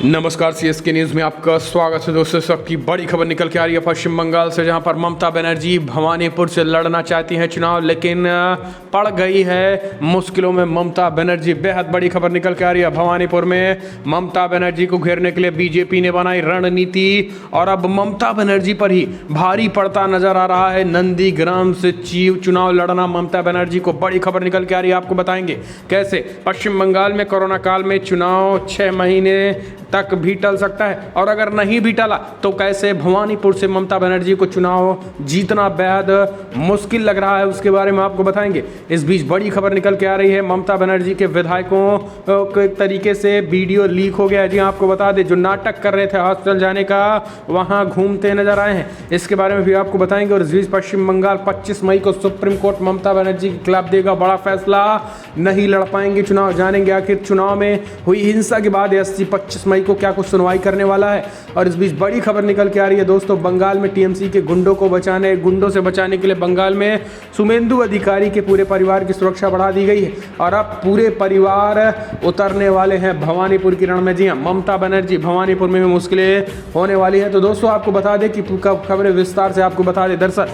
नमस्कार, CSK news में आपका स्वागत है दोस्तों। सबकी बड़ी खबर निकल के आ रही है पश्चिम बंगाल से, जहां पर ममता बनर्जी भवानीपुर से लड़ना चाहती हैं चुनाव, लेकिन पड़ गई है मुश्किलों में ममता बनर्जी। बेहद बड़ी खबर निकल के आ रही है। भवानीपुर में ममता बनर्जी को घेरने के लिए बीजेपी ने बनाई रणनीति और अब ममता बनर्जी पर ही भारी पड़ता नजर आ रहा है। नंदीग्राम से चुनाव लड़ना ममता बनर्जी को बड़ी खबर निकल के आ रही है। आपको बताएंगे कैसे पश्चिम बंगाल में कोरोना काल में चुनाव 6 महीने तक भी टल सकता है, और अगर नहीं भी टला तो कैसे भवानीपुर से ममता बनर्जी को चुनाव जीतना बेहद मुश्किल लग रहा है, उसके बारे में आपको बताएंगे। इस बीच बड़ी खबर निकल के आ रही है, ममता बनर्जी के विधायकों के तरीके से वीडियो लीक हो गया है। जी आपको बता दें, जो नाटक कर रहे थे हॉस्टल जाने का, वहां घूमते नजर आए हैं। इसके बारे में भी आपको बताएंगे। और इस बीच पश्चिम बंगाल 25 मई को सुप्रीम कोर्ट ममता बनर्जी के खिलाफ देगा बड़ा फैसला। नहीं लड़ पाएंगे चुनाव, जानेंगे आखिर चुनाव में हुई हिंसा के बाद 25 मई को क्या कुछ सुनवाई करने वाला है। और इस बीच बड़ी खबर निकल के आ रही है दोस्तों, बंगाल में टीएमसी के गुंडों से बचाने के लिए बंगाल में शुभेंदु अधिकारी के पूरे परिवार की सुरक्षा बढ़ा दी गई है, और अब पूरे परिवार उतरने वाले हैं भवानीपुर की रण में। जी हाँ, ममता बनर्जी भवानीपुर में भी मुश्किलें होने वाली है। तो दोस्तों आपको बता दें कि खबरें विस्तार से आपको बता दें। दरअसल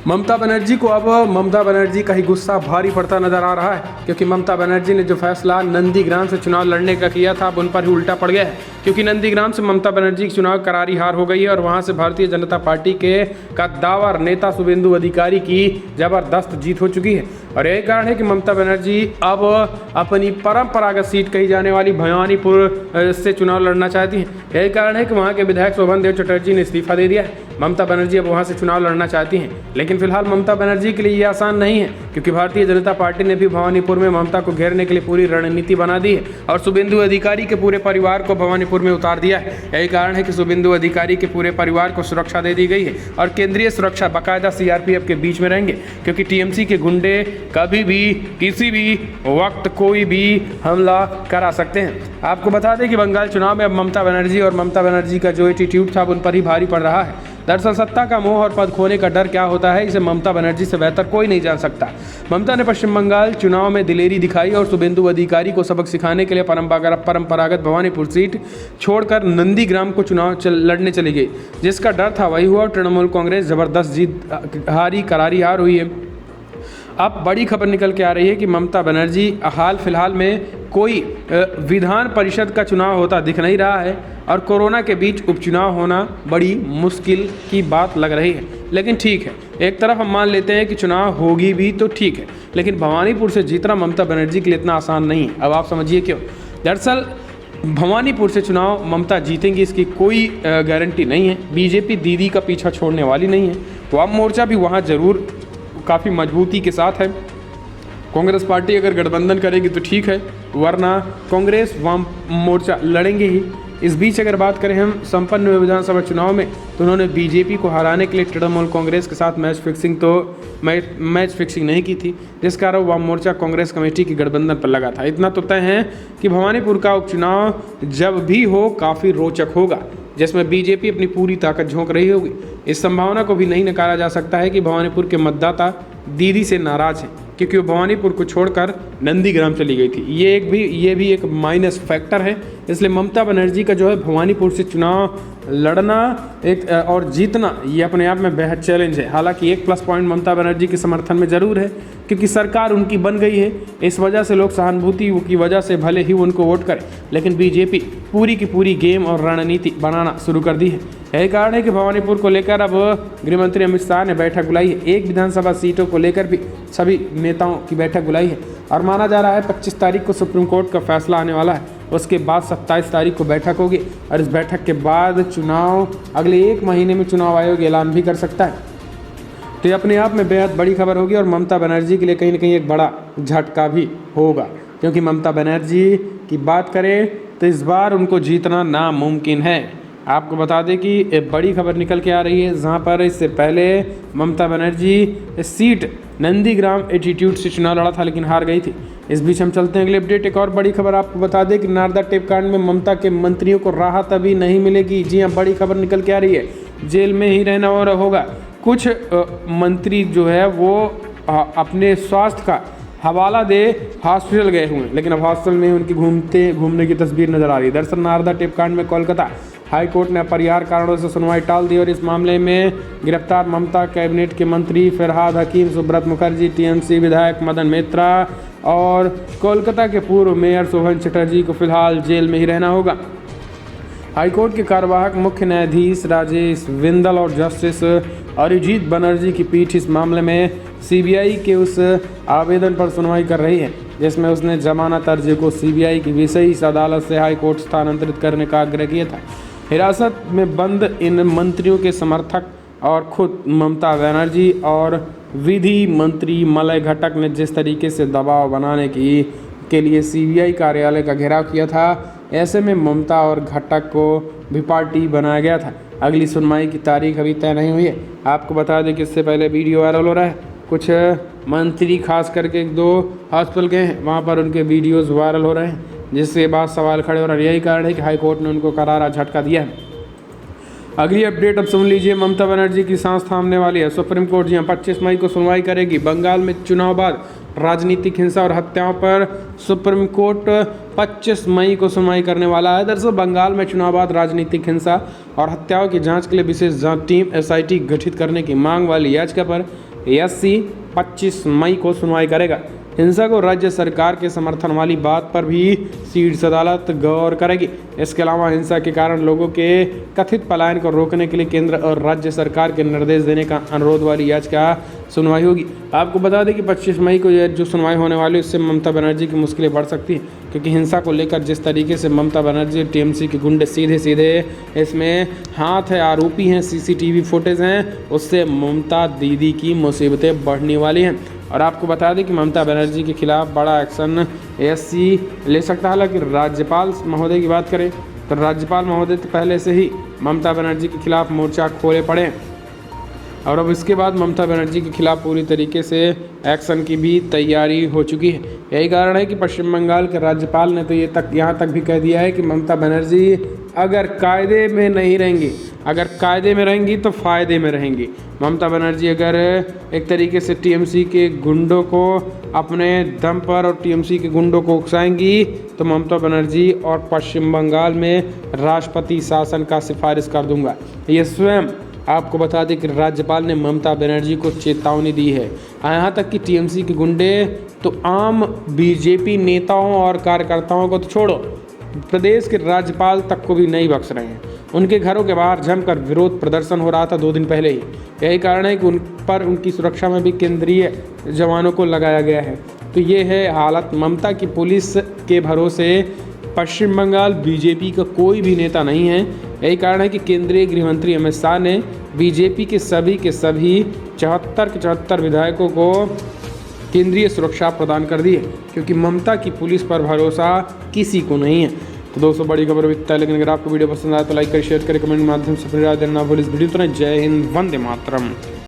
ममता बनर्जी को अब ममता बनर्जी का ही गुस्सा भारी पड़ता नजर आ रहा है, क्योंकि ममता बनर्जी ने जो फैसला नंदीग्राम से चुनाव लड़ने का किया था, अब उन पर ही उल्टा पड़ गया है। क्योंकि नंदीग्राम से ममता बनर्जी की चुनाव करारी हार हो गई है, और वहां से भारतीय जनता पार्टी के कद्दावर नेता शुभेंदु अधिकारी की जबरदस्त जीत हो चुकी है। और यही कारण है कि ममता बनर्जी अब अपनी परंपरागत सीट कही जाने वाली भवानीपुर से चुनाव लड़ना चाहती हैं। यही कारण है कि वहाँ के विधायक शोभन देव चटर्जी ने इस्तीफा दे दिया है। ममता बनर्जी अब वहाँ से चुनाव लड़ना चाहती हैं, लेकिन फिलहाल ममता बनर्जी के लिए ये आसान नहीं है, क्योंकि भारतीय जनता पार्टी ने भी भवानीपुर में ममता को घेरने के लिए पूरी रणनीति बना दी है, और शुभेंदु अधिकारी के पूरे परिवार को भवानीपुर में उतार दिया है। यही कारण है कि शुभेंदु अधिकारी के पूरे परिवार को सुरक्षा दे दी गई है, और केंद्रीय सुरक्षा बाकायदा सीआरपीएफ के बीच में रहेंगे, क्योंकि टीएमसी के गुंडे कभी भी किसी भी वक्त कोई भी हमला करा सकते हैं। आपको बता दें कि बंगाल चुनाव में अब ममता बनर्जी और ममता बनर्जी का जो एटीट्यूड था उन पर ही भारी पड़ रहा है। दरअसल सत्ता का मोह और पद खोने का डर क्या होता है, इसे ममता बनर्जी से बेहतर कोई नहीं जान सकता। ममता ने पश्चिम बंगाल चुनाव में दिलेरी दिखाई और शुभेंदु अधिकारी को सबक सिखाने के लिए परंपरागत भवानीपुर सीट छोड़कर नंदीग्राम को चुनाव लड़ने चली गई। जिसका डर था वही हुआ, और तृणमूल कांग्रेस जबरदस्त जीत करारी हार हुई है। अब बड़ी खबर निकल के आ रही है कि ममता बनर्जी हाल फिलहाल में कोई विधान परिषद का चुनाव होता दिख नहीं रहा है, और कोरोना के बीच उपचुनाव होना बड़ी मुश्किल की बात लग रही है। लेकिन ठीक है, एक तरफ हम मान लेते हैं कि चुनाव होगी भी तो ठीक है, लेकिन भवानीपुर से जीतना ममता बनर्जी के लिए इतना आसान नहीं है। अब आप समझिए क्यों। दरअसल भवानीपुर से चुनाव ममता जीतेंगी इसकी कोई गारंटी नहीं है। बीजेपी दीदी का पीछा छोड़ने वाली नहीं है। वाम मोर्चा भी वहाँ ज़रूर काफ़ी मजबूती के साथ है। कांग्रेस पार्टी अगर गठबंधन करेगी तो ठीक है, वरना कांग्रेस वाम मोर्चा लड़ेंगे ही। इस बीच अगर बात करें हम संपन्न हुए विधानसभा चुनाव में, तो उन्होंने बीजेपी को हराने के लिए तृणमूल कांग्रेस के साथ मैच फिक्सिंग नहीं की थी, जिस कारण वाम मोर्चा कांग्रेस कमेटी की गठबंधन पर लगा था। इतना तो तय है कि भवानीपुर का उपचुनाव जब भी हो काफ़ी रोचक होगा, जिसमें बीजेपी अपनी पूरी ताकत झोंक रही होगी। इस संभावना को भी नहीं नकारा जा सकता है कि भवानीपुर के मतदाता दीदी से नाराज हैं, क्योंकि वो भवानीपुर को छोड़कर नंदीग्राम चली गई थी। ये भी एक माइनस फैक्टर है। इसलिए ममता बनर्जी का जो है भवानीपुर से चुनाव लड़ना और जीतना, ये अपने आप में बेहद चैलेंज है। हालांकि एक प्लस पॉइंट ममता बनर्जी के समर्थन में ज़रूर है, क्योंकि सरकार उनकी बन गई है। इस वजह से लोग सहानुभूति की वजह से भले ही उनको वोट करें, लेकिन बीजेपी पूरी की पूरी गेम और रणनीति बनाना शुरू कर दी है। यही कारण है कि भवानीपुर को लेकर अब गृहमंत्री अमित शाह ने बैठक बुलाई है। एक विधानसभा सीटों को लेकर भी सभी नेताओं की बैठक बुलाई है, और माना जा रहा है 25 तारीख को सुप्रीम कोर्ट का फैसला आने वाला है। उसके बाद 27 तारीख को बैठक होगी, और इस बैठक के बाद चुनाव अगले 1 महीने में चुनाव आयोग ऐलान भी कर सकता है। तो ये अपने आप में बेहद बड़ी खबर होगी, और ममता बनर्जी के लिए कहीं ना कहीं एक बड़ा झटका भी होगा, क्योंकि ममता बनर्जी की बात करें तो इस बार उनको जीतना नामुमकिन है। आपको बता दें कि बड़ी खबर निकल के आ रही है, जहां पर इससे पहले ममता बनर्जी सीट नंदीग्राम एटीट्यूड से चुनाव लड़ा था, लेकिन हार गई थी। इस बीच हम चलते हैं अगले अपडेट। एक और बड़ी खबर आपको बता दें कि नारदा टेप कांड में ममता के मंत्रियों को राहत अभी नहीं मिलेगी। जी हाँ, बड़ी खबर निकल के आ रही है, जेल में ही रहना और होगा। कुछ मंत्री जो है वो अपने स्वास्थ्य का हवाला दे हॉस्पिटल गए हुए, लेकिन अब हॉस्पिटल में उनकी घूमने की तस्वीर नजर आ रही है। दरअसल नारदा टेप कांड में कोलकाता हाई कोर्ट ने अपरिहार्य कारणों से सुनवाई टाल दी और इस मामले में गिरफ्तार ममता कैबिनेट के मंत्री फरहाद हकीम, सुब्रत मुखर्जी, टीएमसी विधायक मदन मित्रा और कोलकाता के पूर्व मेयर शोभन चटर्जी को फिलहाल जेल में ही रहना होगा। हाईकोर्ट के कार्यवाहक मुख्य न्यायाधीश राजेश बिंदल और जस्टिस अरिजीत बनर्जी की पीठ इस मामले में सीबीआई के उस आवेदन पर सुनवाई कर रही है जिसमें उसने जमानत अर्जी को सीबीआई की विशेष अदालत से हाईकोर्ट स्थानांतरित करने का आग्रह किया था। हिरासत में बंद इन मंत्रियों के समर्थक और खुद ममता बनर्जी और विधि मंत्री मलय घटक ने जिस तरीके से दबाव बनाने के लिए सीबीआई कार्यालय का घेराव किया था, ऐसे में ममता और घटक को भी पार्टी बनाया गया था। अगली सुनवाई की तारीख अभी तय नहीं हुई है। आपको बता दें कि इससे पहले वीडियो वायरल हो रहा है, कुछ मंत्री खास करके 2 हॉस्पिटल गए हैं, वहाँ पर उनके वीडियोस वायरल हो रहे हैं, जिसके बाद सवाल खड़े हो रहे हैं। यही कारण है कि हाईकोर्ट ने उनको करारा झटका दिया है। अगली अपडेट अब सुन लीजिए, ममता बनर्जी की सांस थामने वाली है सुप्रीम कोर्ट। जी 25 मई को सुनवाई करेगी। बंगाल में चुनाव बाद राजनीतिक हिंसा और हत्याओं पर सुप्रीम कोर्ट 25 मई को सुनवाई करने वाला है। दरअसल बंगाल में चुनाव बाद राजनीतिक हिंसा और हत्याओं की जांच के लिए विशेष जांच टीम एसआईटी गठित करने की मांग वाली याचिका पर एससी 25 मई को सुनवाई करेगा। हिंसा को राज्य सरकार के समर्थन वाली बात पर भी शीर्ष अदालत गौर करेगी। इसके अलावा हिंसा के कारण लोगों के कथित पलायन को रोकने के लिए केंद्र और राज्य सरकार के निर्देश देने का अनुरोध वाली याचिका सुनवाई होगी। आपको बता दें कि 25 मई को यह जो सुनवाई होने वाली है उससे ममता बनर्जी की मुश्किलें बढ़ सकती हैं, क्योंकि हिंसा को लेकर जिस तरीके से ममता बनर्जी टीएमसी के गुंडे सीधे इसमें हाथ है, आरोपी हैं, सीसीटीवी फुटेज हैं, उससे ममता दीदी की मुसीबतें बढ़ने वाली हैं। और आपको बता दें कि ममता बनर्जी के खिलाफ बड़ा एक्शन एससी ले सकता है। हालांकि राज्यपाल महोदय की बात करें तो राज्यपाल महोदय तो पहले से ही ममता बनर्जी के खिलाफ मोर्चा खोले पड़े हैं और अब इसके बाद ममता बनर्जी के खिलाफ पूरी तरीके से एक्शन की भी तैयारी हो चुकी है। यही कारण है कि पश्चिम बंगाल के राज्यपाल ने तो यहाँ तक भी कह दिया है कि ममता बनर्जी अगर कायदे में नहीं रहेंगी, अगर कायदे में रहेंगी तो फ़ायदे में रहेंगी। ममता बनर्जी अगर एक तरीके से टीएमसी के गुंडों को अपने दम पर और टीएमसी के गुंडों को उकसाएंगी तो ममता बनर्जी और पश्चिम बंगाल में राष्ट्रपति शासन का सिफारिश कर दूंगा। ये स्वयं आपको बता दें कि राज्यपाल ने ममता बनर्जी को चेतावनी दी है। यहाँ तक कि टीएमसी के गुंडे तो आम बीजेपी नेताओं और कार्यकर्ताओं को तो छोड़ो, प्रदेश के राज्यपाल तक को भी नहीं बख्श रहे हैं। उनके घरों के बाहर जमकर विरोध प्रदर्शन हो रहा था 2 दिन पहले ही। यही कारण है कि उन पर उनकी सुरक्षा में भी केंद्रीय जवानों को लगाया गया है। तो ये है हालत। ममता की पुलिस के भरोसे पश्चिम बंगाल बीजेपी का कोई भी नेता नहीं है। यही कारण है कि केंद्रीय गृह मंत्री अमित शाह ने बीजेपी के सभी 74 के 74 विधायकों को केंद्रीय सुरक्षा प्रदान कर दी है, क्योंकि ममता की पुलिस पर भरोसा किसी को नहीं है। तो दोस्तों बड़ी खबर बिकता है, लेकिन अगर आपको वीडियो पसंद आए तो लाइक करें, शेयर करें, कमेंट के माध्यम से अपनी राय देना भूलें। इस वीडियो तो जय हिंद, वंदे मातरम।